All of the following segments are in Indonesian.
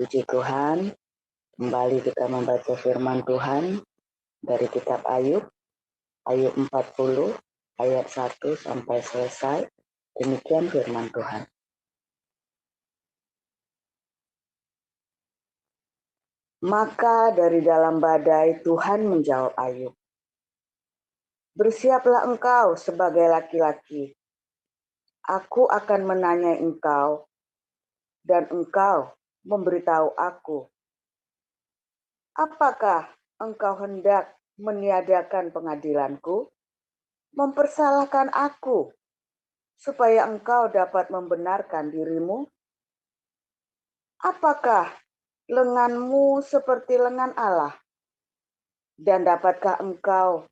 Puji Tuhan, kembali kita membaca firman Tuhan dari kitab Ayub, Ayub 40, ayat 1 sampai selesai. Demikian firman Tuhan. Maka dari dalam badai Tuhan menjawab Ayub, "Bersiaplah engkau sebagai laki-laki. Aku akan menanyai engkau, dan engkau memberitahu aku. Apakah engkau hendak meniadakan pengadilanku, mempersalahkan aku, supaya engkau dapat membenarkan dirimu? Apakah lenganmu seperti lengan Allah, dan dapatkah engkau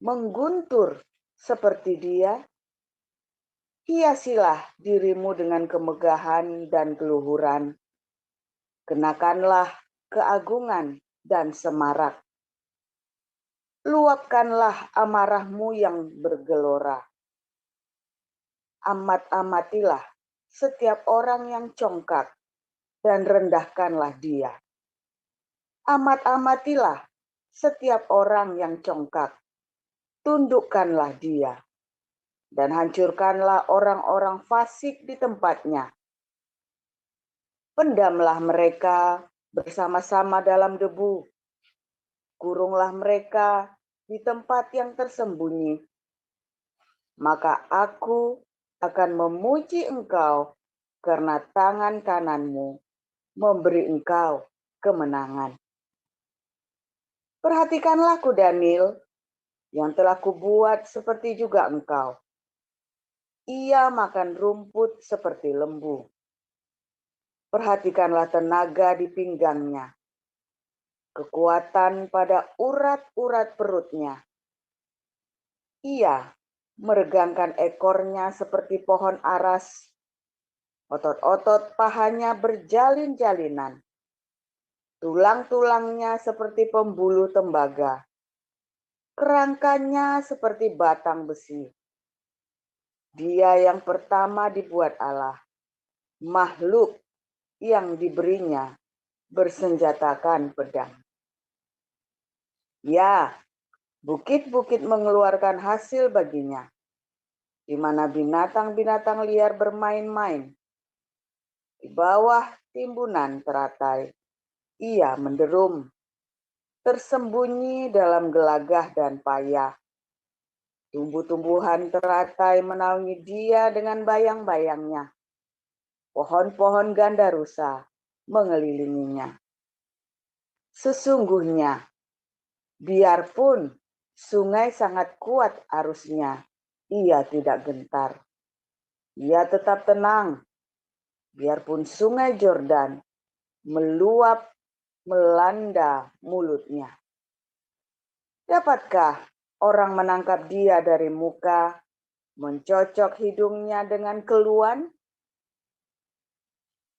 mengguntur seperti Dia? Hiasilah dirimu dengan kemegahan dan keluhuran. Kenakanlah keagungan dan semarak. Luapkanlah amarahmu yang bergelora. Amat-amatilah setiap orang yang congkak, dan rendahkanlah dia. Amat-amatilah setiap orang yang congkak, tundukkanlah dia, dan hancurkanlah orang-orang fasik di tempatnya. Pendamlah mereka bersama-sama dalam debu, kurunglah mereka di tempat yang tersembunyi. Maka aku akan memuji engkau karena tangan kananmu memberi engkau kemenangan. Perhatikanlah kuda Nil yang telah kubuat seperti juga engkau. Ia makan rumput seperti lembu. Perhatikanlah tenaga di pinggangnya, kekuatan pada urat-urat perutnya. Ia meregangkan ekornya seperti pohon aras. Otot-otot pahanya berjalin-jalinan. Tulang-tulangnya seperti pembuluh tembaga. Kerangkanya seperti batang besi. Dia yang pertama dibuat Allah, makhluk yang diberinya bersenjatakan pedang. Ya, bukit-bukit mengeluarkan hasil baginya, di mana binatang-binatang liar bermain-main. Di bawah timbunan teratai, ia menderum, tersembunyi dalam gelagah dan payah. Tumbuh-tumbuhan teratai menaungi dia dengan bayang-bayangnya. Pohon-pohon gandarusa mengelilinginya. Sesungguhnya, biarpun sungai sangat kuat arusnya, ia tidak gentar. Ia tetap tenang, biarpun sungai Yordan meluap melanda mulutnya. Dapatkah orang menangkap dia dari muka, mencocok hidungnya dengan keluan?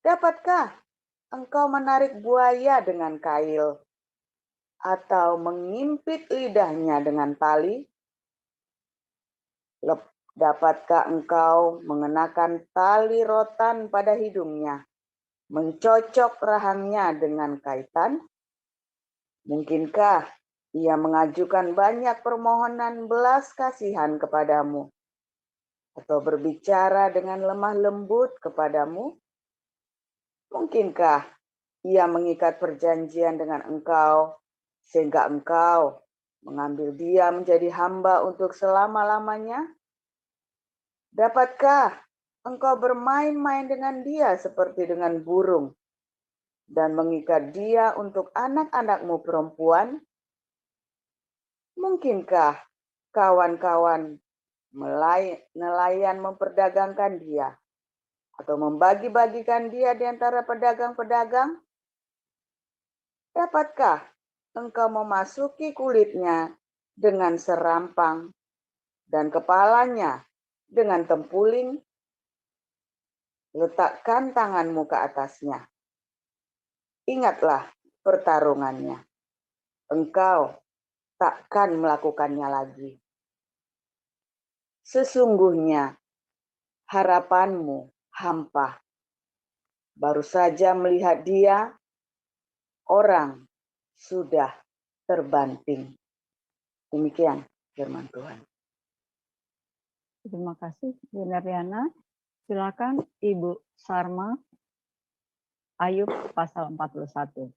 Dapatkah engkau menarik buaya dengan kail, atau mengimpit lidahnya dengan tali? Dapatkah engkau mengenakan tali rotan pada hidungnya, mencocok rahangnya dengan kaitan? Mungkinkah ia mengajukan banyak permohonan belas kasihan kepadamu, atau berbicara dengan lemah lembut kepadamu? Mungkinkah ia mengikat perjanjian dengan engkau, sehingga engkau mengambil dia menjadi hamba untuk selama-lamanya? Dapatkah engkau bermain-main dengan dia seperti dengan burung, dan mengikat dia untuk anak-anakmu perempuan? Mungkinkah kawan-kawan nelayan memperdagangkan dia, atau membagi-bagikan dia di antara pedagang-pedagang? Dapatkah engkau memasuki kulitnya dengan serampang, dan kepalanya dengan tempuling? Letakkan tanganmu ke atasnya. Ingatlah pertarungannya. Engkau takkan melakukannya lagi. Sesungguhnya harapanmu hampa. Baru saja melihat dia, orang sudah terbanting. Demikian firman Tuhan. Terima kasih, Bu Nariana. Silakan Ibu Sarma, Ayub pasal 41.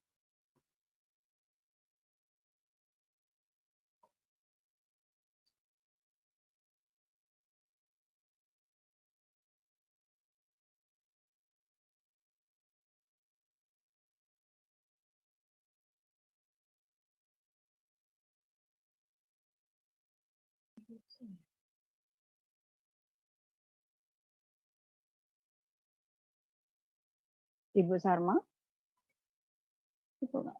Ibu Sarma? Itu enggak?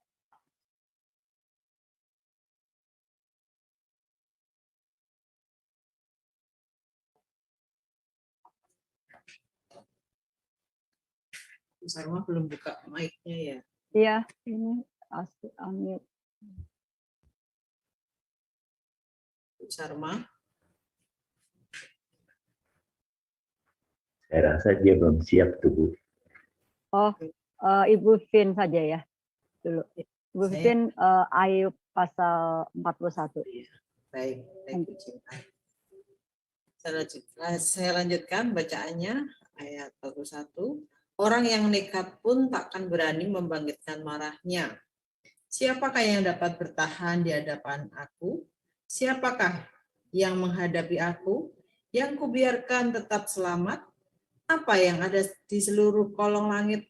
Bu Sarma belum buka mic-nya ya? Iya, ini unmute. Bu Sarma? Saya rasa dia belum siap tuh, Bu. Oh, Ibu Vin saja ya dulu. Ibu Vin, Ayub pasal 41. Baik, Bu Cinta. Saya lanjutkan bacaannya ayat 41. Orang yang nekat pun takkan berani membangkitkan marahnya. Siapakah yang dapat bertahan di hadapan aku? Siapakah yang menghadapi aku? Yang kubiarkan tetap selamat? Apa yang ada di seluruh kolong langit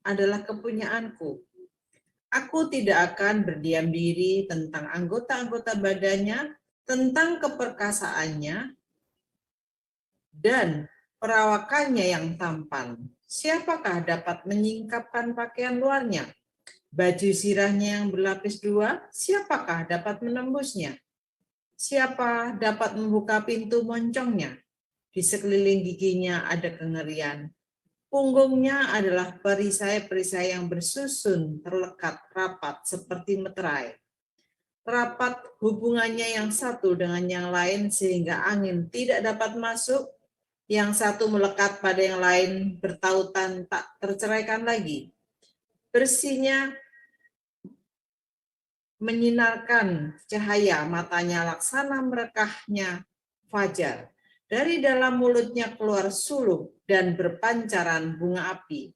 adalah kepunyaanku. Aku tidak akan berdiam diri tentang anggota-anggota badannya, tentang keperkasaannya, dan perawakannya yang tampan. Siapakah dapat menyingkapkan pakaian luarnya? Baju sirahnya yang berlapis dua, siapakah dapat menembusnya? Siapa dapat membuka pintu moncongnya? Di sekeliling giginya ada kengerian. Punggungnya adalah perisai-perisai yang bersusun terlekat rapat seperti meterai. Rapat hubungannya yang satu dengan yang lain sehingga angin tidak dapat masuk. Yang satu melekat pada yang lain bertautan tak terceraikan lagi. Bersihnya menyinarkan cahaya matanya laksana merekahnya fajar. Dari dalam mulutnya keluar suluh dan berpancaran bunga api.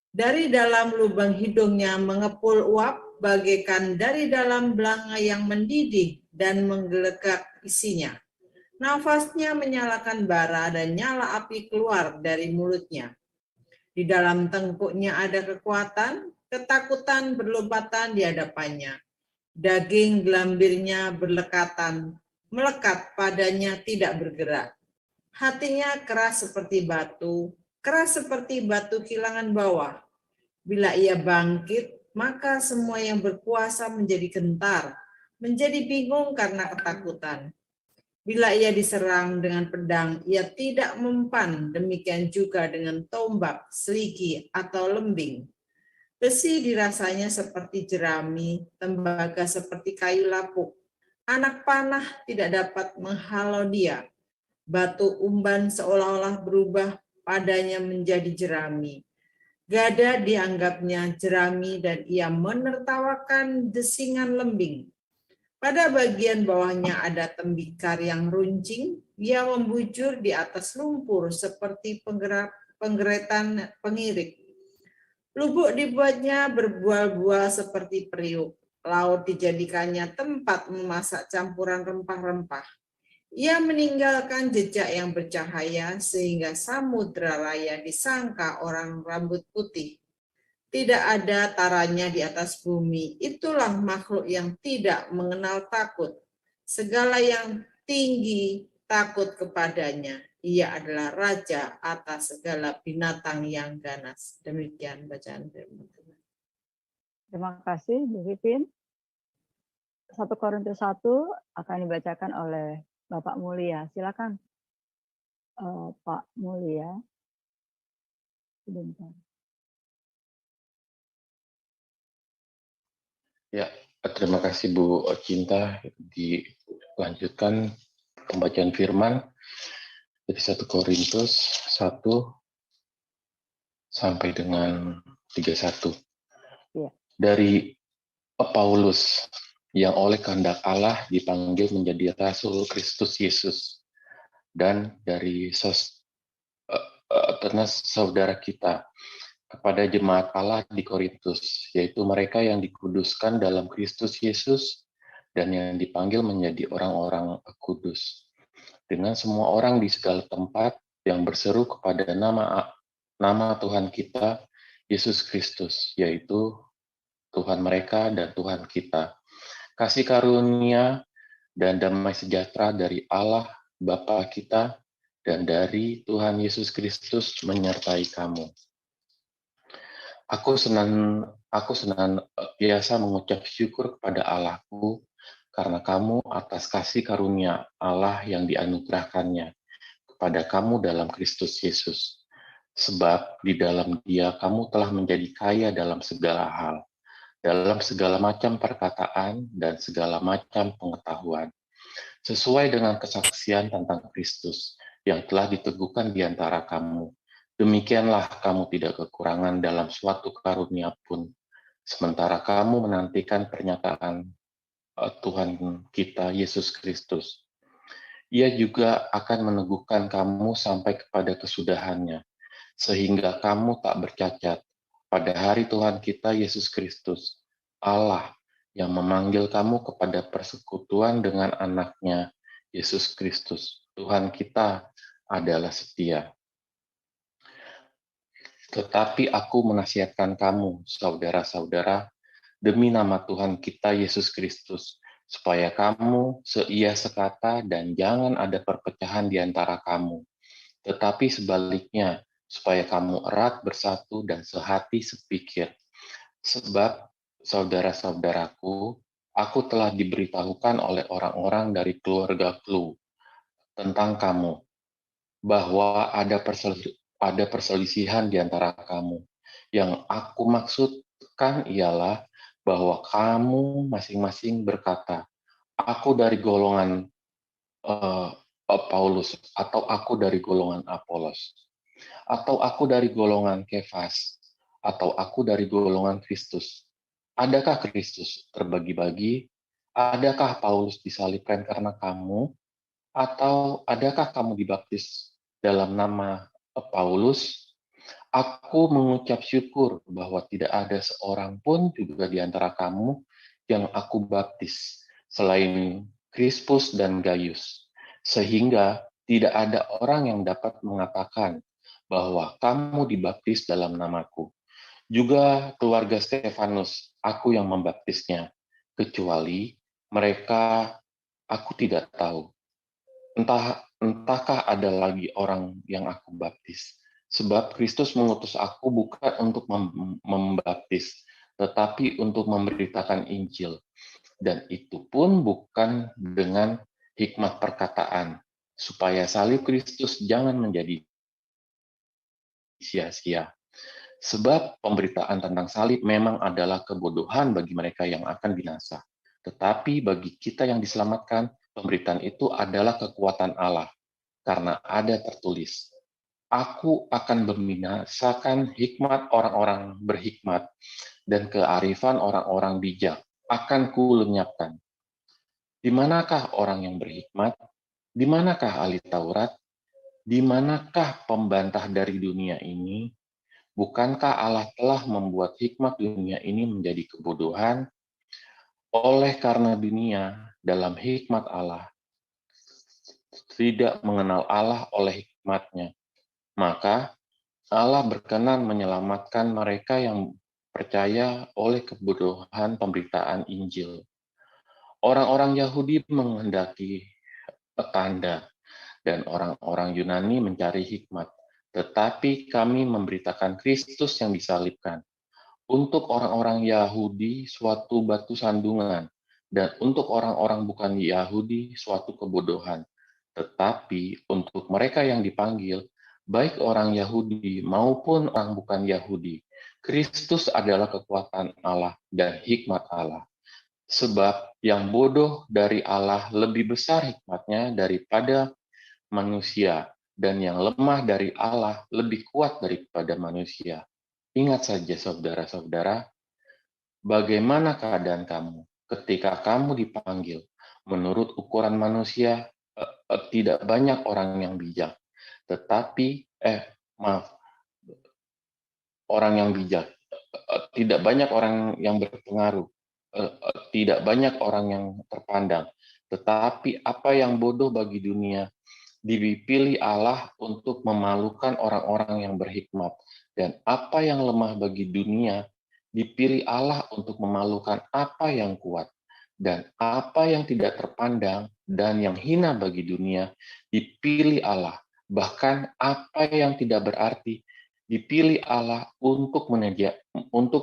Dari dalam lubang hidungnya mengepul uap bagaikan dari dalam belanga yang mendidih dan menggelegak isinya. Nafasnya menyalakan bara dan nyala api keluar dari mulutnya. Di dalam tengkuknya ada kekuatan, ketakutan berlompatan di hadapannya. Daging gelambirnya berlekatan, melekat padanya tidak bergerak. Hatinya keras seperti batu kilangan bawah. Bila ia bangkit, maka semua yang berkuasa menjadi gentar, menjadi bingung karena ketakutan. Bila ia diserang dengan pedang, ia tidak mempan, demikian juga dengan tombak, seligi, atau lembing. Besi dirasanya seperti jerami, tembaga seperti kayu lapuk. Anak panah tidak dapat menghalau dia. Batu umban seolah-olah berubah padanya menjadi jerami. Gada dianggapnya jerami dan ia menertawakan desingan lembing. Pada bagian bawahnya ada tembikar yang runcing, dia membujur di atas lumpur seperti penggeretan pengirik. Lubuk dibuatnya berbual-bual seperti periuk. Laut dijadikannya tempat memasak campuran rempah-rempah. Ia meninggalkan jejak yang bercahaya sehingga samudra raya disangka orang rambut putih. Tidak ada taranya di atas bumi. Itulah makhluk yang tidak mengenal takut. Segala yang tinggi takut kepadanya. Ia adalah raja atas segala binatang yang ganas. Demikian bacaan firman Tuhan. Terima kasih, Bu Vivin. 1 Korintus 1 akan dibacakan oleh Bapak Mulia. Silakan, Pak Mulia. Sebentar. Ya, terima kasih Bu Cinta. Dilanjutkan pembacaan firman dari 1 Korintus 1 sampai dengan 31. Iya. Dari Paulus yang oleh kehendak Allah dipanggil menjadi Rasul Kristus Yesus, dan dari saudara kita kepada jemaat Allah di Korintus, yaitu mereka yang dikuduskan dalam Kristus Yesus dan yang dipanggil menjadi orang-orang kudus, dengan semua orang di segala tempat yang berseru kepada nama Tuhan kita Yesus Kristus, yaitu Tuhan mereka dan Tuhan kita. Kasih karunia dan damai sejahtera dari Allah Bapa kita dan dari Tuhan Yesus Kristus menyertai kamu. Aku senantiasa mengucap syukur kepada Allahku karena kamu atas kasih karunia Allah yang dianugerahkannya kepada kamu dalam Kristus Yesus. Sebab di dalam Dia kamu telah menjadi kaya dalam segala hal, dalam segala macam perkataan dan segala macam pengetahuan, sesuai dengan kesaksian tentang Kristus yang telah diteguhkan di antara kamu. Demikianlah kamu tidak kekurangan dalam suatu karunia pun, sementara kamu menantikan pernyataan Tuhan kita Yesus Kristus. Ia juga akan meneguhkan kamu sampai kepada kesudahannya, sehingga kamu tak bercacat pada hari Tuhan kita Yesus Kristus. Allah yang memanggil kamu kepada persekutuan dengan anaknya, Yesus Kristus. Tuhan kita adalah setia. Tetapi aku menasihatkan kamu, saudara-saudara, demi nama Tuhan kita Yesus Kristus, supaya kamu seia sekata dan jangan ada perpecahan di antara kamu. Tetapi sebaliknya, supaya kamu erat bersatu dan sehati sepikir. Sebab, saudara-saudaraku, aku telah diberitahukan oleh orang-orang dari keluarga Klu tentang kamu, bahwa ada perselisihan di antara kamu. Yang aku maksudkan ialah bahwa kamu masing-masing berkata, aku dari golongan Paulus, atau aku dari golongan Apolos, atau aku dari golongan Kefas, atau aku dari golongan Kristus. Adakah Kristus terbagi-bagi? Adakah Paulus disalibkan karena kamu? Atau adakah kamu dibaptis dalam nama Paulus? Aku mengucap syukur bahwa tidak ada seorang pun juga di antara kamu yang aku baptis, selain Krispus dan Gaius, sehingga tidak ada orang yang dapat mengatakan bahwa kamu dibaptis dalam namaku. Juga keluarga Stefanus, aku yang membaptisnya, kecuali mereka aku tidak tahu. Entahkah ada lagi orang yang aku baptis? Sebab Kristus mengutus aku bukan untuk membaptis, tetapi untuk memberitakan Injil. Dan itu pun bukan dengan hikmat perkataan, supaya salib Kristus jangan menjadi sia-sia. Sebab pemberitaan tentang salib memang adalah kebodohan bagi mereka yang akan binasa. Tetapi bagi kita yang diselamatkan, pemberitaan itu adalah kekuatan Allah. Karena ada tertulis, aku akan membinasakan hikmat orang-orang berhikmat dan kearifan orang-orang bijak akan kulenyapkan. Di manakah orang yang berhikmat? Di manakah ahli Taurat? Di manakah pembantah dari dunia ini? Bukankah Allah telah membuat hikmat dunia ini menjadi kebodohan? Oleh karena dunia dalam hikmat Allah tidak mengenal Allah oleh hikmatnya, maka Allah berkenan menyelamatkan mereka yang percaya oleh kebodohan pemberitaan Injil. Orang-orang Yahudi menghendaki tanda, dan orang-orang Yunani mencari hikmat. Tetapi kami memberitakan Kristus yang disalibkan. Untuk orang-orang Yahudi suatu batu sandungan, dan untuk orang-orang bukan Yahudi suatu kebodohan. Tetapi untuk mereka yang dipanggil, baik orang Yahudi maupun orang bukan Yahudi, Kristus adalah kekuatan Allah dan hikmat Allah. Sebab yang bodoh dari Allah lebih besar hikmatnya daripada manusia, dan yang lemah dari Allah lebih kuat daripada manusia. Ingat saja saudara-saudara, Bagaimana keadaan kamu ketika kamu dipanggil? Menurut ukuran manusia, tidak banyak orang yang bijak, tetapi orang yang bijak. Tidak banyak orang yang berpengaruh, tidak banyak orang yang terpandang. Tetapi apa yang bodoh bagi dunia dipilih Allah untuk memalukan orang-orang yang berhikmat. Dan apa yang lemah bagi dunia dipilih Allah untuk memalukan apa yang kuat. Dan apa yang tidak terpandang dan yang hina bagi dunia dipilih Allah. Bahkan apa yang tidak berarti dipilih Allah untuk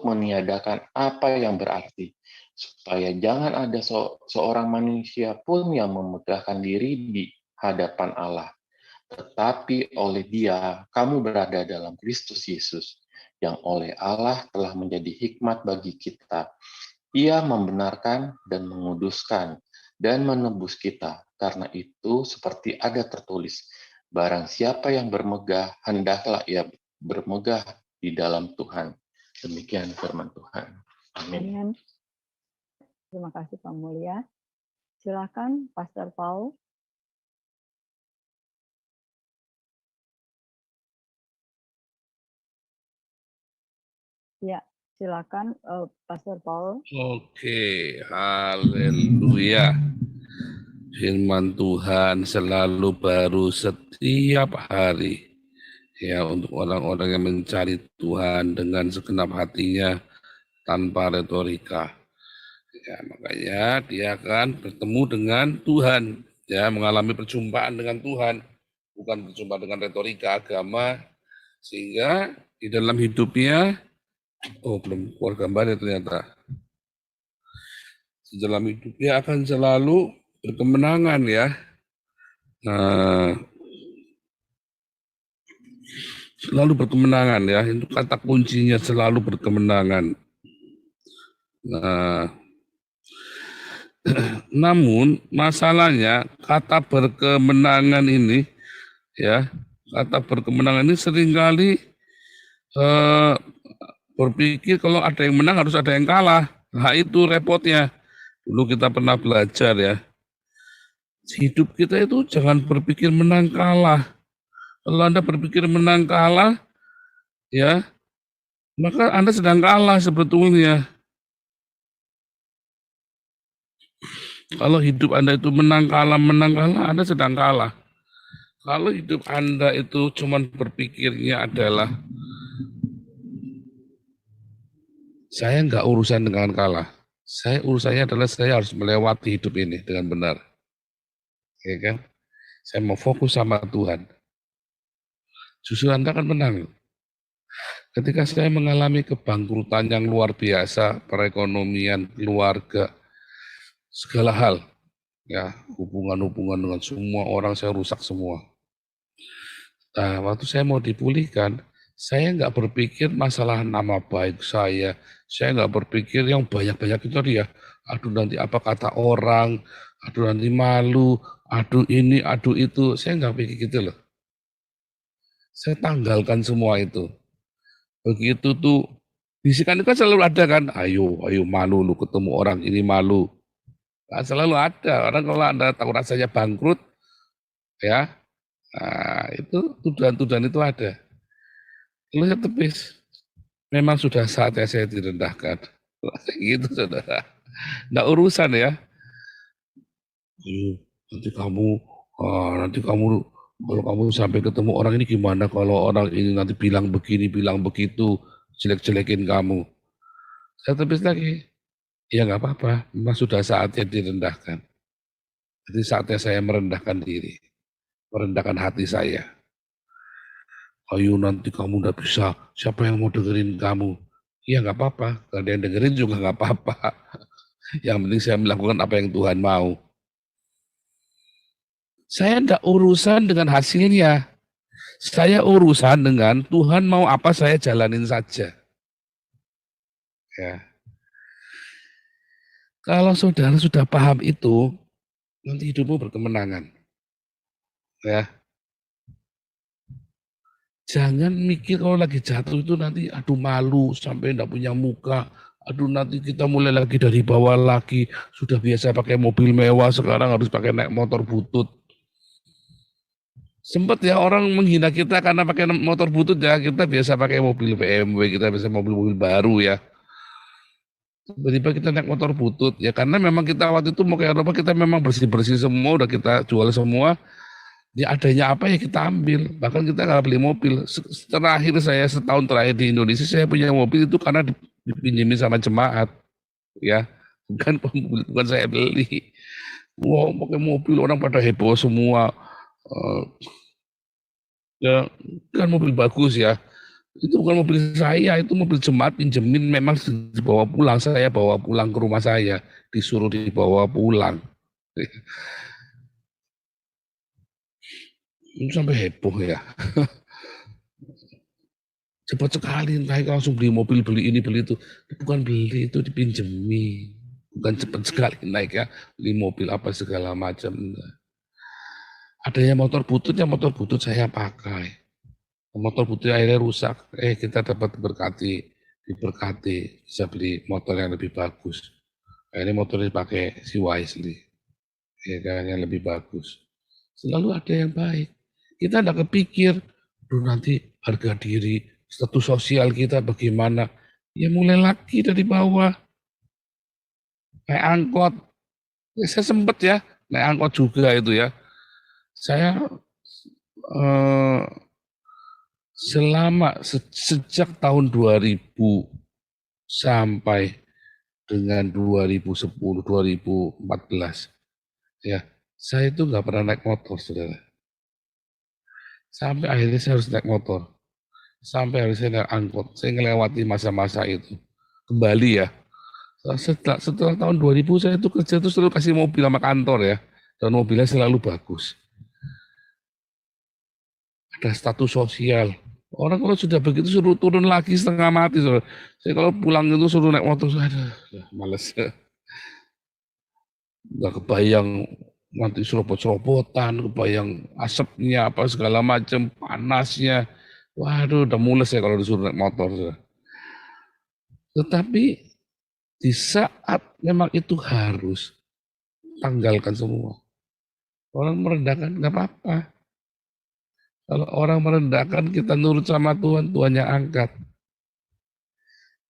meniadakan apa yang berarti, supaya jangan ada seorang manusia pun yang memegahkan diri di hadapan Allah. Tetapi oleh Dia, kamu berada dalam Kristus Yesus, yang oleh Allah telah menjadi hikmat bagi kita. Ia membenarkan dan menguduskan dan menebus kita. Karena itu, seperti ada tertulis, barang siapa yang bermegah, hendaklah ia bermegah di dalam Tuhan. Demikian firman Tuhan. Amin. Amin. Terima kasih Pak Mulia. Silakan Pastor Paul. Ya, silakan Pastor Paul. Oke, haleluya. Firman Tuhan selalu baru setiap hari. Ya, untuk orang-orang yang mencari Tuhan dengan segenap hatinya tanpa retorika. Ya, makanya dia akan bertemu dengan Tuhan, ya, mengalami perjumpaan dengan Tuhan, bukan berjumpa dengan retorika agama, sehingga di dalam hidupnya, belum keluar gambarnya ternyata. Di dalam hidupnya akan selalu berkemenangan, ya. Selalu berkemenangan, ya. Itu kata kuncinya, selalu berkemenangan. Namun masalahnya kata berkemenangan ini, ya, kata berkemenangan ini seringkali berpikir kalau ada yang menang harus ada yang kalah. Nah itu repotnya. Dulu kita pernah belajar, ya. Hidup kita itu jangan berpikir menang kalah. Kalau Anda berpikir menang kalah, ya, maka Anda sedang kalah sebetulnya. Kalau hidup Anda itu menang kalah, Anda sedang kalah. Kalau hidup Anda itu cuman berpikirnya adalah saya nggak urusan dengan kalah. Saya urusannya adalah saya harus melewati hidup ini dengan benar. Ya kan? Saya mau fokus sama Tuhan. Justru Anda akan menang. Ketika saya mengalami kebangkrutan yang luar biasa, perekonomian, keluarga, segala hal, ya, hubungan-hubungan dengan semua orang saya rusak semua. Nah, waktu saya mau dipulihkan, saya nggak berpikir masalah nama baik saya nggak berpikir yang banyak-banyak itu dia. Aduh nanti apa kata orang, aduh nanti malu, aduh ini, aduh itu. Saya nggak pikir gitu loh. Saya tanggalkan semua itu. Begitu tuh, bisikan itu kan selalu ada kan, ayo malu lu ketemu orang ini malu. Nah, selalu ada, orang kalau Anda tahu rasanya bangkrut, ya, nah, itu tuduhan-tuduhan itu ada. Lalu saya tepis, memang sudah saatnya saya direndahkan. Gitu saudara, nggak urusan ya. Nanti kamu kalau kamu sampai ketemu orang ini gimana kalau orang ini nanti bilang begini, bilang begitu, jelek-jelekin kamu. Saya tepis lagi, ya nggak apa-apa, memang sudah saatnya direndahkan. Jadi saatnya saya merendahkan diri, merendahkan hati saya. Ayo nanti kamu udah bisa, siapa yang mau dengerin kamu? Ya nggak apa-apa, kalau ada yang dengerin juga nggak apa-apa. Yang penting saya melakukan apa yang Tuhan mau. Saya tidak urusan dengan hasilnya. Saya urusan dengan Tuhan mau apa saya jalanin saja. Ya. Kalau saudara sudah paham itu, nanti hidupmu berkemenangan. Ya. Jangan mikir kalau lagi jatuh itu nanti aduh malu sampai enggak punya muka, Aduh, nanti kita mulai lagi dari bawah lagi. Sudah biasa pakai mobil mewah, sekarang harus pakai naik motor butut. Sempat ya orang menghina kita karena pakai motor butut ya. Kita biasa pakai mobil BMW, kita biasa mobil-mobil baru ya. Tiba-tiba kita naik motor butut ya, karena memang kita waktu itu mau ke Eropa, kita memang bersih-bersih semua, udah kita jual semua. Ya adanya apa ya kita ambil, bahkan kita nggak beli mobil. Terakhir saya setahun terakhir di Indonesia saya punya mobil itu karena dipinjemin sama jemaat, ya bukan saya beli. Wow, pakai mobil orang pada heboh semua. Ya kan mobil bagus ya. Itu bukan mobil saya, itu mobil jemaat pinjemin, memang dibawa pulang, saya bawa pulang ke rumah saya, disuruh dibawa pulang. Itu sampai heboh ya. Cepat sekali naik langsung beli mobil, beli ini, beli itu. Bukan beli, itu dipinjemi. Bukan cepat sekali naik ya, beli mobil apa segala macam. Adanya motor butut saya pakai. Motor butut akhirnya rusak. Kita dapat diberkati, bisa beli motor yang lebih bagus. Akhirnya motor dipakai si Wisely, ya kan, yang lebih bagus. Selalu ada yang baik. Kita tidak kepikir, nanti harga diri, status sosial kita bagaimana. Ya mulai lagi dari bawah. Naik angkot. Ya, saya sempat ya, naik angkot juga itu ya. Saya sejak tahun 2000 sampai dengan 2010, 2014, ya saya itu nggak pernah naik motor, saudara. Sampai akhirnya saya harus naik motor, sampai akhirnya saya naik angkot. Saya melewati masa-masa itu. Kembali ya, setelah tahun 2000 saya itu kerja itu selalu kasih mobil sama kantor ya, dan mobilnya selalu bagus. Ada status sosial. Orang kalau sudah begitu suruh turun lagi setengah mati. Saya kalau pulang itu suruh naik motor, males. Nggak kebayang nanti serobot-serobotan, kebayang asapnya apa segala macam, panasnya. Waduh, udah mules ya kalau disuruh naik motor. Tetapi di saat memang itu harus, tanggalkan semua. Orang merendahkan nggak apa-apa. Kalau orang merendahkan, kita nurut sama Tuhan, Tuhan yang angkat.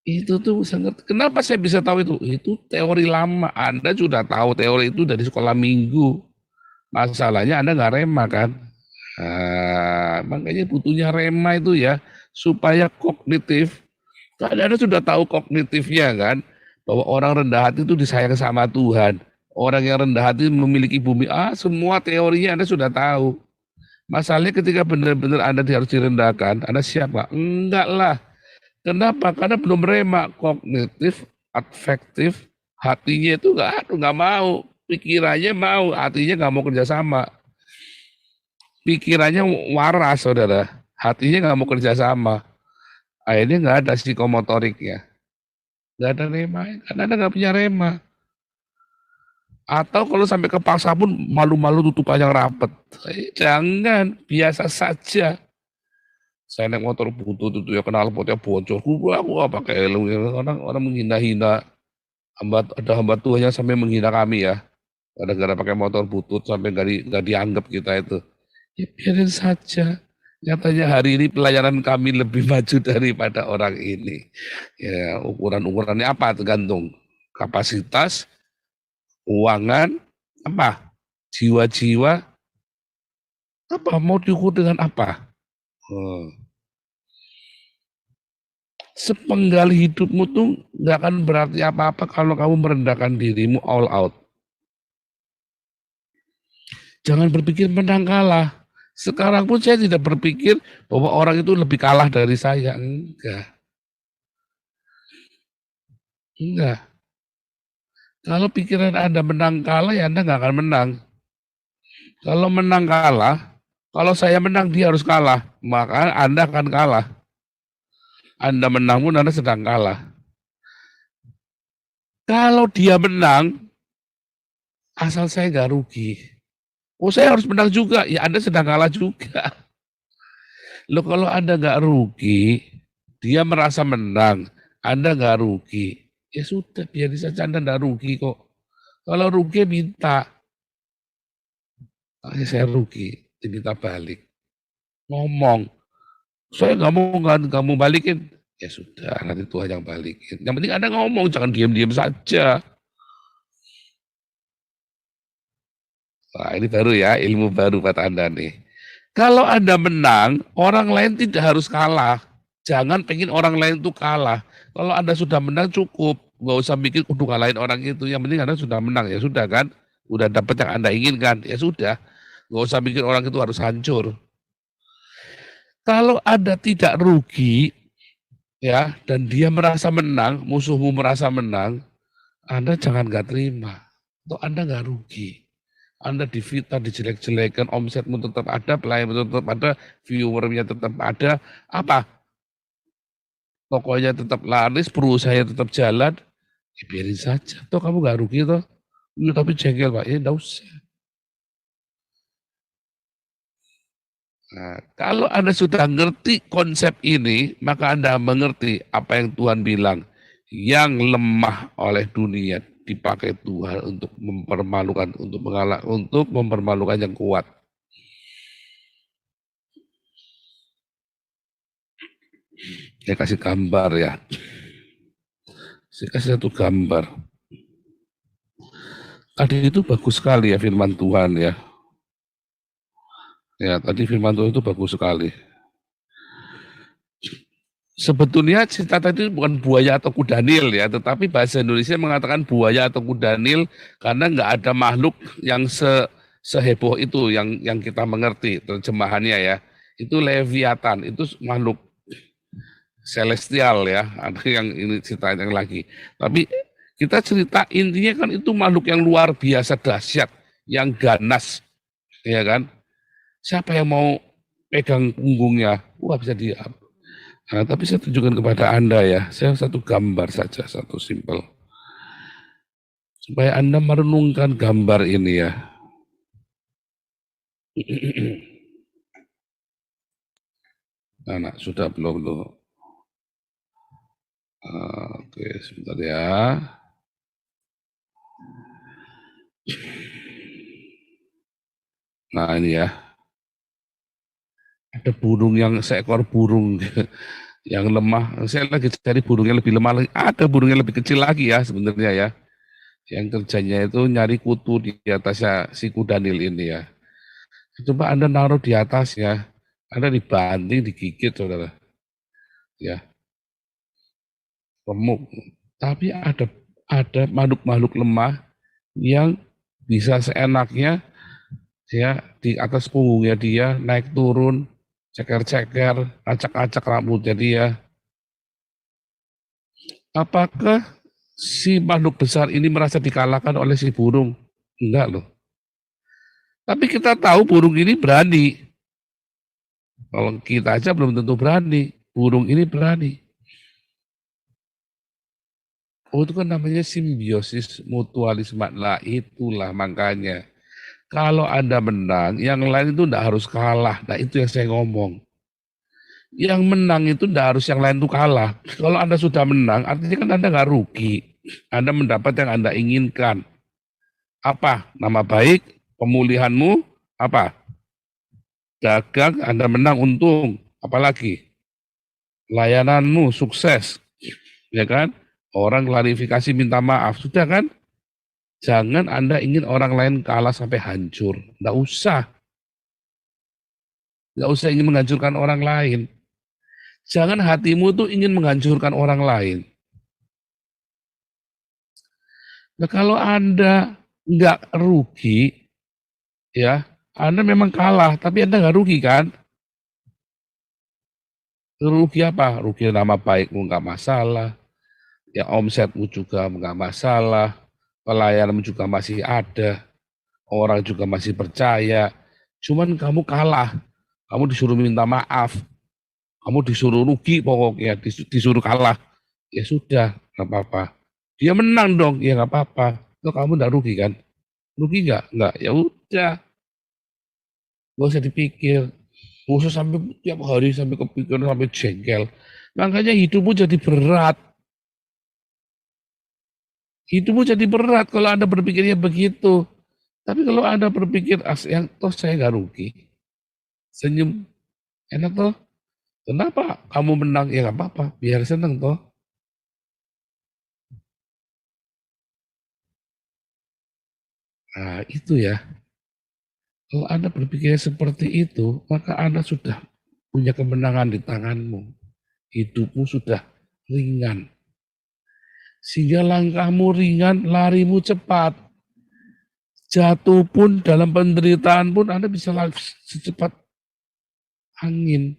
Itu tuh sangat, kenapa saya bisa tahu itu? Itu teori lama. Anda sudah tahu teori itu dari sekolah minggu. Masalahnya Anda nggak rema kan? Makanya butuhnya rema itu ya, supaya kognitif. Anda sudah tahu kognitifnya kan? Bahwa orang rendah hati itu disayang sama Tuhan. Orang yang rendah hati memiliki bumi. Semua teorinya Anda sudah tahu. Masalahnya ketika benar-benar Anda harus direndahkan, Anda siap nggak? Enggak lah. Kenapa? Karena belum rema, kognitif, afektif, hatinya itu nggak mau, pikirannya mau, hatinya nggak mau kerjasama. Pikirannya waras, saudara, hatinya nggak mau kerjasama. Akhirnya nggak ada psikomotoriknya, nggak ada rema, karena Anda nggak punya rema. Atau kalau sampai kepaksa pun malu-malu tutup yang rapat. Jangan, biasa saja. Saya naik motor butut itu ya, knalpotnya bocor. Aku pakai helm. Orang menghina-hina. Ada hamba Tuhan yang sampai menghina kami ya. Gara-gara pakai motor butut sampai nggak dianggap kita itu. Ya biarin saja. Nyatanya hari ini pelayanan kami lebih maju daripada orang ini. Ya ukuran-ukurannya apa tergantung kapasitas, keuangan, apa, jiwa-jiwa, apa, mau diukur dengan apa? Sepenggal hidupmu tuh nggak akan berarti apa-apa kalau kamu merendahkan dirimu all out. Jangan berpikir menang kalah. Sekarang pun saya tidak berpikir bahwa orang itu lebih kalah dari saya. Enggak. Kalau pikiran Anda menang kalah, ya Anda nggak akan menang. Kalau menang kalah, kalau saya menang, dia harus kalah. Maka Anda akan kalah. Anda menang pun Anda sedang kalah. Kalau dia menang, asal saya nggak rugi. Saya harus menang juga. Ya Anda sedang kalah juga. Loh kalau Anda nggak rugi, dia merasa menang, Anda nggak rugi. Ya sudah, biarin saja, Anda enggak rugi kok. Kalau rugi minta. Saya rugi, diminta balik. Ngomong, saya nggak mau kamu balikin. Ya sudah, nanti Tuhan yang balikin. Yang penting Anda ngomong, jangan diam-diam saja. Wah, ini baru ya, ilmu baru buat Anda nih. Kalau Anda menang, orang lain tidak harus kalah. Jangan pengen orang lain itu kalah. Kalau Anda sudah menang cukup, nggak usah mikir kudu ngalahin orang itu. Yang penting Anda sudah menang, ya sudah kan. Udah dapat yang Anda inginkan, ya sudah. Nggak usah mikir orang itu harus hancur. Kalau Anda tidak rugi, ya, dan dia merasa menang, musuhmu merasa menang, Anda jangan nggak terima. Atau Anda nggak rugi. Anda difitnah, dijelek-jelekan, omsetmu tetap ada, pelayanmu tetap ada, viewernya tetap ada, apa? Tokonya tetap laris, perusahaannya tetap jalan, ya biarin saja. Toh kamu nggak rugi toh. Ya, tapi jengkel Pak, ya nggak usah. Nah, kalau Anda sudah ngerti konsep ini, maka Anda mengerti apa yang Tuhan bilang. Yang lemah oleh dunia dipakai Tuhan untuk mempermalukan, untuk mempermalukan yang kuat. Saya kasih gambar ya. Saya kasih satu gambar. Tadi itu bagus sekali ya firman Tuhan ya. Ya, tadi firman Tuhan itu bagus sekali. Sebetulnya cerita tadi bukan buaya atau kudanil ya, tetapi bahasa Indonesia mengatakan buaya atau kudanil karena nggak ada makhluk yang seheboh itu yang kita mengerti terjemahannya ya. Itu Leviathan, itu makhluk celestial ya, ada yang ini cerita yang lagi. Tapi kita cerita intinya kan itu makhluk yang luar biasa dahsyat, yang ganas, ya kan? Siapa yang mau pegang punggungnya? Wah bisa diam. Nah, tapi saya tunjukkan kepada Anda ya, saya satu gambar saja, satu simpel. Supaya Anda merenungkan gambar ini ya. Anak sudah belum? Oke, sebentar ya. Nah ini ya. Ada burung seekor burung yang lemah. Saya lagi cari burung yang lebih lemah lagi. Ada burung yang lebih kecil lagi ya sebenarnya ya. Yang kerjanya itu nyari kutu di atasnya si kudanil ini ya. Coba Anda naruh di atasnya, Anda dibanting, digigit saudara. Ya, remuk. Tapi ada makhluk-makhluk lemah yang bisa seenaknya ya di atas punggungnya dia naik turun, ceker-ceker, acak-acak rambutnya dia. Apakah si makhluk besar ini merasa dikalahkan oleh si burung? Enggak loh. Tapi kita tahu burung ini berani. Kalau kita aja belum tentu berani. Burung ini berani. Oh itu kan namanya simbiosis mutualisme. Nah itulah makanya. Kalau Anda menang, yang lain itu enggak harus kalah. Nah itu yang saya ngomong. Yang menang itu enggak harus yang lain itu kalah. Kalau Anda sudah menang, artinya kan Anda nggak rugi. Anda mendapat yang Anda inginkan. Apa? Nama baik, pemulihanmu, apa? Dagang, Anda menang, untung. Apalagi? Layananmu, sukses. Ya kan? Orang klarifikasi minta maaf. Sudah kan? Jangan Anda ingin orang lain kalah sampai hancur. Nggak usah. Nggak usah ingin menghancurkan orang lain. Jangan hatimu tuh ingin menghancurkan orang lain. Nah kalau Anda nggak rugi, ya Anda memang kalah, tapi Anda nggak rugi kan? Rugi apa? Rugi nama baikmu nggak masalah, ya omsetmu juga nggak masalah, pelayananmu juga masih ada, orang juga masih percaya. Cuman kamu kalah, kamu disuruh minta maaf, kamu disuruh rugi pokoknya, disuruh kalah. Ya sudah, nggak apa-apa. Dia menang dong, ya nggak apa-apa. Lo kamu nggak rugi kan? Rugi nggak? Nggak. Ya udah, nggak usah dipikir. Nggak usah sampai tiap hari sampai kepikiran sampai jengkel. Makanya hidupmu jadi berat. Hidupmu jadi berat kalau Anda berpikirnya begitu. Tapi kalau Anda berpikir, yang toh saya nggak rugi, senyum, enak toh. Kenapa kamu menang? Ya nggak apa-apa, biar seneng toh. Nah itu ya, kalau Anda berpikir seperti itu, maka Anda sudah punya kemenangan di tanganmu. Hidupmu sudah ringan. Sehingga langkahmu ringan, larimu cepat. Jatuh pun dalam penderitaan pun Anda bisa lari secepat angin.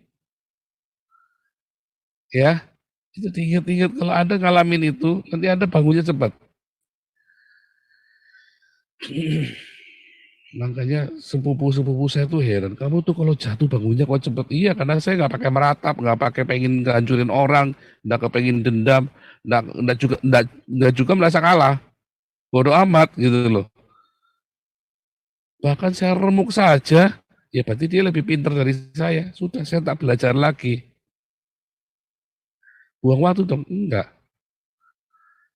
Ya, itu diingat-ingat kalau Anda ngalamin itu, nanti Anda bangunnya cepat. Makanya sepupu-sepupu saya tuh heran, kamu tuh kalau jatuh bangunnya kok cepet. Iya, karena saya nggak pakai meratap, nggak pakai pengen ngancurin orang, nggak kepengen dendam, nggak juga merasa kalah. Bodoh amat gitu loh. Bahkan saya remuk saja, ya berarti dia lebih pintar dari saya. Sudah, saya tak belajar lagi. Buang waktu dong? Enggak.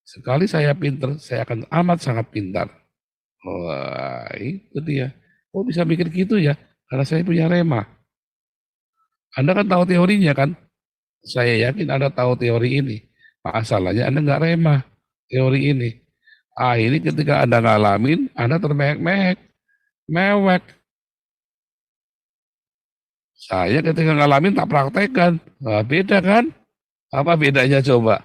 Sekali saya pintar, saya akan amat sangat pintar. Wah, itu dia. Oh bisa mikir gitu ya? Karena saya punya rema. Anda kan tahu teorinya kan? Saya yakin Anda tahu teori ini. Masalahnya Anda nggak rema teori ini. Ini ketika Anda ngalamin, Anda termehek-mehek, mewek. Saya ketika ngalamin tak praktekkan. Nah, beda kan? Apa bedanya coba?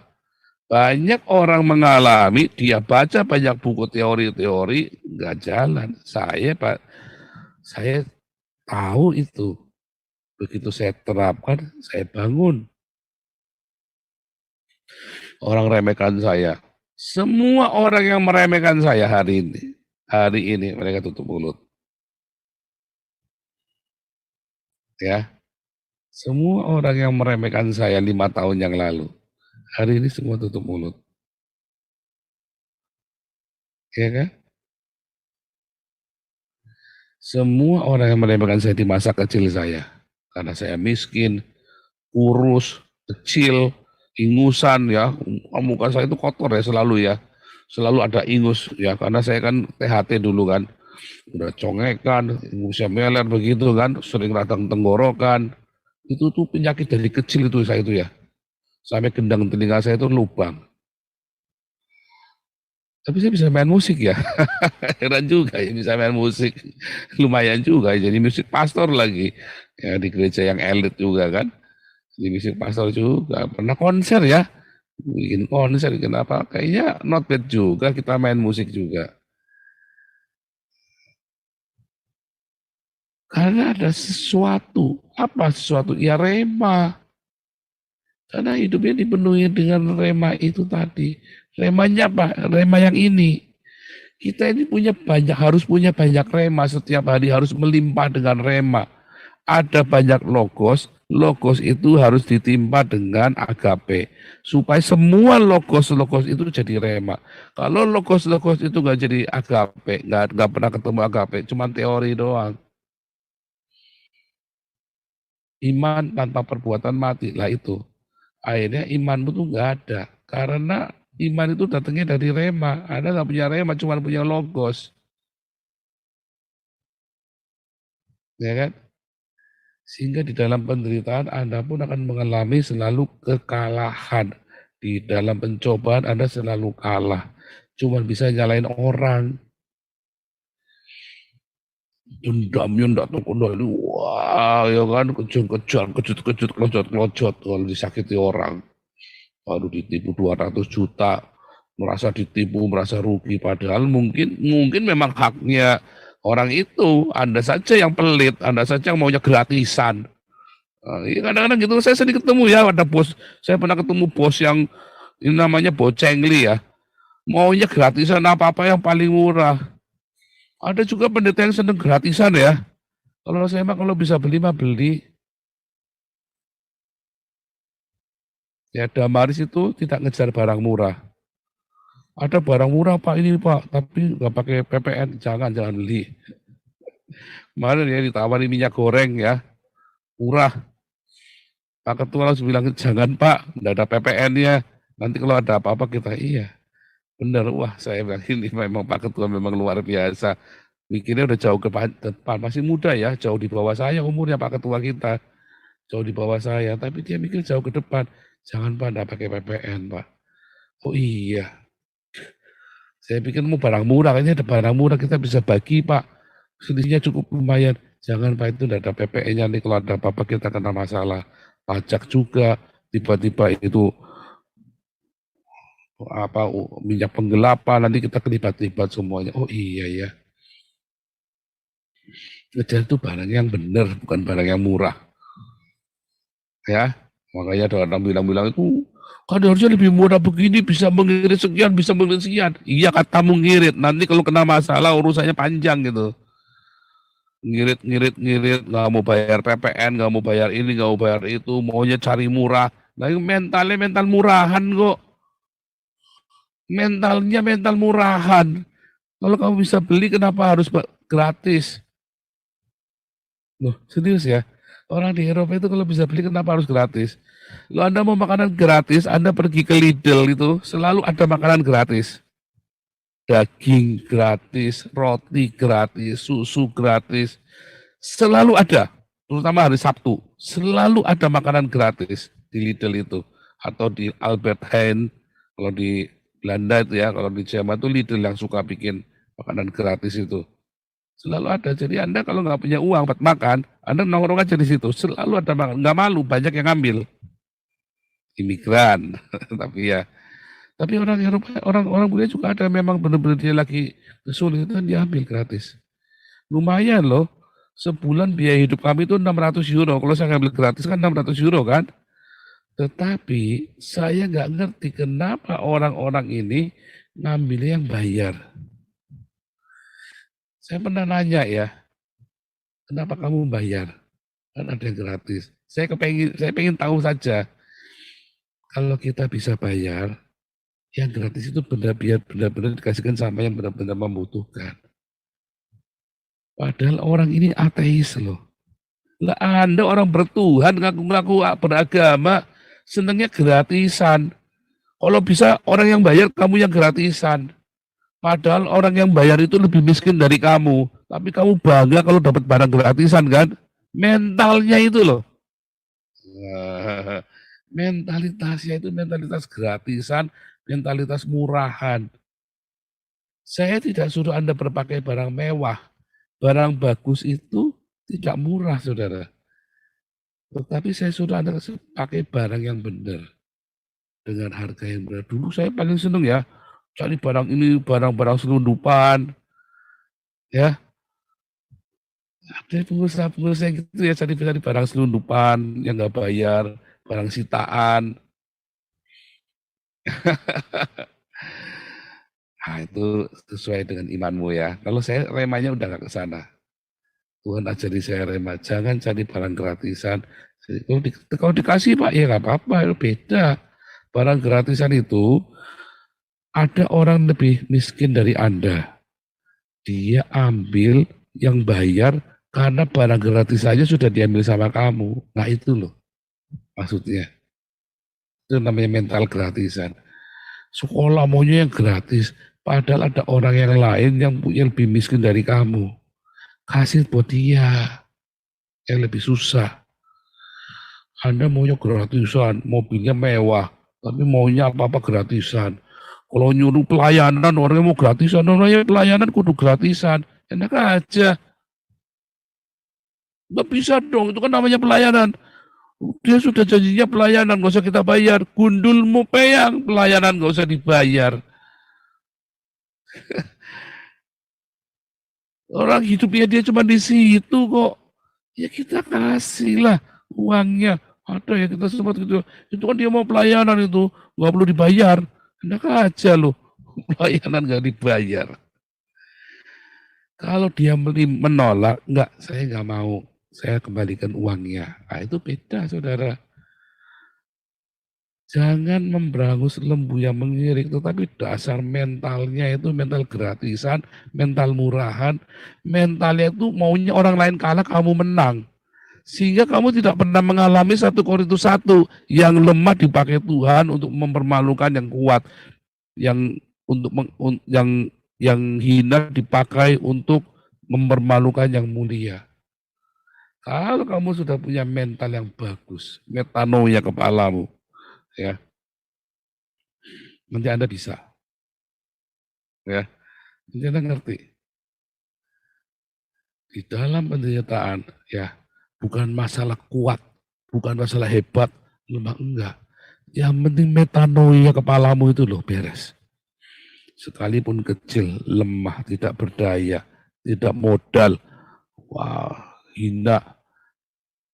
Banyak orang mengalami, dia baca banyak buku teori-teori, nggak jalan. Saya tahu itu. Begitu saya terapkan, saya bangun. Orang remehkan saya. Semua orang yang meremehkan saya hari ini mereka tutup mulut. Ya, semua orang yang meremehkan saya 5 tahun yang lalu, hari ini semua tutup mulut. Ya kan? Semua orang yang meremehkan saya di masa kecil saya, karena saya miskin, kurus, kecil, ingusan ya, muka saya itu kotor ya selalu ya, selalu ada ingus ya, karena saya kan THT dulu kan, udah congekan, ingusnya meler begitu kan, sering radang tenggorokan, itu tuh penyakit dari kecil itu saya itu ya, sampai gendang telinga saya itu lubang. Tapi saya bisa main musik ya, heran juga ya bisa main musik, lumayan juga, jadi musik pastor lagi, ya di gereja yang elit juga kan, di musik pastor juga, pernah konser ya, bikin konser, kenapa? Kayaknya not bad juga kita main musik juga. Karena ada sesuatu, apa sesuatu? Ya rema. Karena hidupnya dipenuhi dengan rema itu tadi. Remanya apa? Rema yang ini. Kita ini harus punya banyak rema, setiap hari harus melimpah dengan rema. Ada banyak logos itu harus ditimpa dengan agape. Supaya semua logos itu jadi rema. Kalau logos itu nggak jadi agape, nggak pernah ketemu agape, cuma teori doang. Iman tanpa perbuatan mati, lah itu. Akhirnya imanmu tuh nggak ada. Karena iman itu datangnya dari rema. Anda nggak punya rema, cuma punya logos. Ya kan? Sehingga di dalam penderitaan Anda pun akan mengalami selalu kekalahan. Di dalam pencobaan Anda selalu kalah. Cuma bisa nyalain orang. Dendamnya enggak tahu ini, wah ya kan, kejut-kejut, kelojot kalau disakiti orang. Baru ditipu 200 juta, merasa ditipu, merasa rugi, padahal mungkin memang haknya orang itu, Anda saja yang pelit, Anda saja yang maunya gratisan. Kadang-kadang gitu, saya sering ketemu ya, ada bos, saya pernah ketemu bos yang ini namanya bocengli ya, maunya gratisan apa-apa yang paling murah. Ada juga pendeta yang seneng gratisan ya, kalau saya mah kalau bisa beli mah beli. Ya Damaris itu tidak ngejar barang murah. Ada barang murah Pak ini Pak, tapi nggak pakai PPN, jangan beli. Kemarin ya ditawari minyak goreng ya, murah. Pak Ketua langsung bilang, jangan Pak, nggak ada PPN-nya. Nanti kalau ada apa-apa kita, iya. Bener, wah saya bilang ini memang Pak Ketua memang luar biasa. Mikirnya udah jauh ke depan, masih muda ya, jauh di bawah saya umurnya Pak Ketua kita. Jauh di bawah saya, tapi dia mikir jauh ke depan. Jangan Pak, enggak pakai PPN Pak. Oh iya, saya pikir mau barang murah, ini ada barang murah kita bisa bagi Pak. Selisihnya cukup lumayan. Jangan Pak, itu enggak ada PPN-nya nih, kalau ada apa-apa kita kena masalah. Pajak juga, tiba-tiba itu apa minyak penggelapan, nanti kita terlibat-libat semuanya. Oh iya ya. Ngejar itu barang yang benar, bukan barang yang murah. Ya, makanya ada orang bilang-bilang itu kan harusnya lebih murah begini, bisa mengirit sekian, bisa mengirit sekian. Iya katamu ngirit, nanti kalau kena masalah urusannya panjang gitu. Ngirit, nggak mau bayar PPN, nggak mau bayar ini, nggak mau bayar itu, maunya cari murah. Nah itu mentalnya mental murahan kok. Mentalnya mental murahan. Kalau kamu bisa beli, kenapa harus gratis? Loh, serius ya? Orang di Eropa itu kalau bisa beli, kenapa harus gratis? Kalau Anda mau makanan gratis, Anda pergi ke Lidl itu, selalu ada makanan gratis. Daging gratis, roti gratis, susu gratis. Selalu ada, terutama hari Sabtu. Selalu ada makanan gratis di Lidl itu. Atau di Albert Heijn, kalau di Belanda itu ya, kalau di Jerman itu Lidl yang suka bikin makanan gratis itu. Selalu ada. Jadi Anda kalau nggak punya uang buat makan, Anda nongkrong aja di situ. Selalu ada makan. Nggak malu, banyak yang ngambil. Imigran, tapi ya. Tapi orang Eropa, orang Buddha juga ada memang benar-benar dia lagi kesulitan, dia ambil gratis. Lumayan loh. Sebulan biaya hidup kami itu 600 euro. Kalau saya ngambil gratis kan 600 euro kan. Tetapi saya nggak ngerti kenapa orang-orang ini ngambilnya yang bayar. Saya pernah nanya ya, kenapa kamu bayar? Kan ada yang gratis. Saya pengen tahu saja. Kalau kita bisa bayar, yang gratis itu benar-benar dikasihkan sama yang benar-benar membutuhkan. Padahal orang ini ateis loh. Lah Anda orang bertuhan, ngaku-ngaku beragama, senangnya gratisan. Kalau bisa orang yang bayar, kamu yang gratisan. Padahal orang yang bayar itu lebih miskin dari kamu. Tapi kamu bangga kalau dapat barang gratisan kan? Mentalnya itu loh. Mentalitasnya itu mentalitas gratisan, mentalitas murahan. Saya tidak suruh Anda berpakai barang mewah. Barang bagus itu tidak murah, saudara. Tetapi saya suruh Anda pakai barang yang benar. Dengan harga yang benar. Dulu saya paling senang ya, cari barang ini, barang-barang selundupan. Ya. Ada pengusaha-pengusaha yang gitu ya, cari barang selundupan yang nggak bayar, barang sitaan. Nah, itu sesuai dengan imanmu ya. Kalau saya remanya udah nggak ke sana. Tuhan ajari saya rema, jangan cari barang gratisan. Kalau dikasih Pak, ya nggak apa-apa, itu beda. Barang gratisan itu, ada orang lebih miskin dari Anda. Dia ambil yang bayar, karena barang gratisannya sudah diambil sama kamu. Nah itu loh, maksudnya. Itu namanya mental gratisan. Sekolah maunya yang gratis, padahal ada orang yang lain yang punya lebih miskin dari kamu. Kasih buat dia yang lebih susah. Anda maunya gratisan, mobilnya mewah, tapi maunya apa-apa gratisan. Kalau nyuruh pelayanan, orangnya mau gratisan, orangnya pelayanan kudu gratisan. Enak aja. Nggak bisa dong, itu kan namanya pelayanan. Dia sudah janjinya pelayanan, nggak usah kita bayar. Gundulmu peyang, pelayanan nggak usah dibayar. Orang hidupnya dia cuma di situ kok. Ya kita kasihlah uangnya. Ada ya kita sempat gitu. Itu kan dia mau pelayanan itu, nggak perlu dibayar. Enak aja loh, pelayanan nggak dibayar. Kalau dia menolak, enggak, saya nggak mau. Saya kembalikan uangnya. Nah, itu beda, saudara. Jangan memberangus lembu yang mengirik, tetapi dasar mentalnya itu mental gratisan, mental murahan, mentalnya itu maunya orang lain kalah, kamu menang. Sehingga kamu tidak pernah mengalami 1 Korintus 1 yang lemah dipakai Tuhan untuk mempermalukan yang kuat. Yang untuk yang hina dipakai untuk mempermalukan yang mulia. Kalau kamu sudah punya mental yang bagus, metanoia kepalamu, ya, nanti Anda bisa, ya, nanti Anda ngerti. Di dalam penderitaan, ya, bukan masalah kuat, bukan masalah hebat, lemah, enggak. Yang penting metanoia kepalamu itu loh beres. Sekalipun kecil, lemah, tidak berdaya, tidak modal, wah, hina,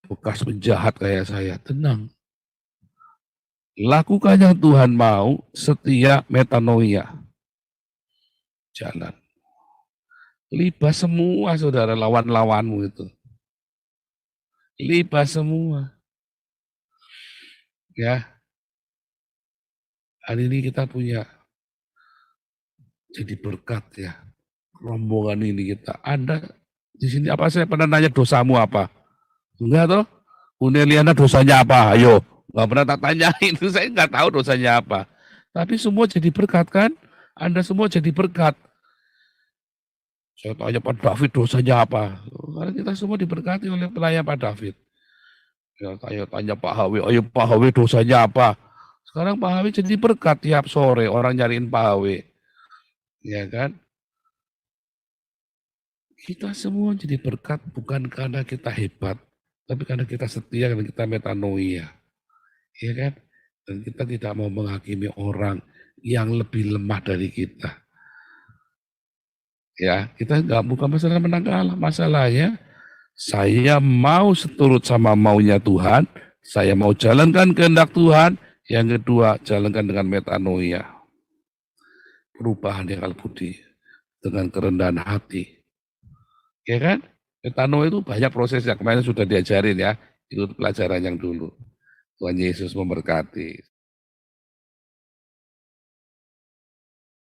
bekas penjahat kayak saya, tenang. Lakukan yang Tuhan mau, setia metanoia. Jalan. Libas semua saudara lawan-lawanmu itu. Libas semua. Ya. Hari ini kita punya jadi berkat ya. Rombongan ini kita. Anda di sini apa saya pernah nanya dosamu apa? Enggak toh? Uneliana dosanya apa? Ayo. Nggak pernah tak tanyain. Saya nggak tahu dosanya apa. Tapi semua jadi berkat kan? Anda semua jadi berkat. Saya tanya Pak David dosanya apa? Karena kita semua diberkati oleh pelayan Pak David. Ya, saya tanya Pak Hawi, ayo Pak Hawi dosanya apa? Sekarang Pak Hawi jadi berkat tiap sore orang nyariin Pak Hawi. Ya kan? Kita semua jadi berkat bukan karena kita hebat, tapi karena kita setia dan kita metanoia. Ya kan? Dan kita tidak mau menghakimi orang yang lebih lemah dari kita. Ya, kita nggak bukan masalah menang kalah, masalahnya saya mau seturut sama maunya Tuhan, saya mau jalankan kehendak Tuhan, yang kedua jalankan dengan metanoia. Perubahan yang budi dengan kerendahan hati. Ya kan? Metanoia itu banyak prosesnya, kemarin sudah diajarin ya, itu pelajaran yang dulu. Tuhan Yesus memberkati.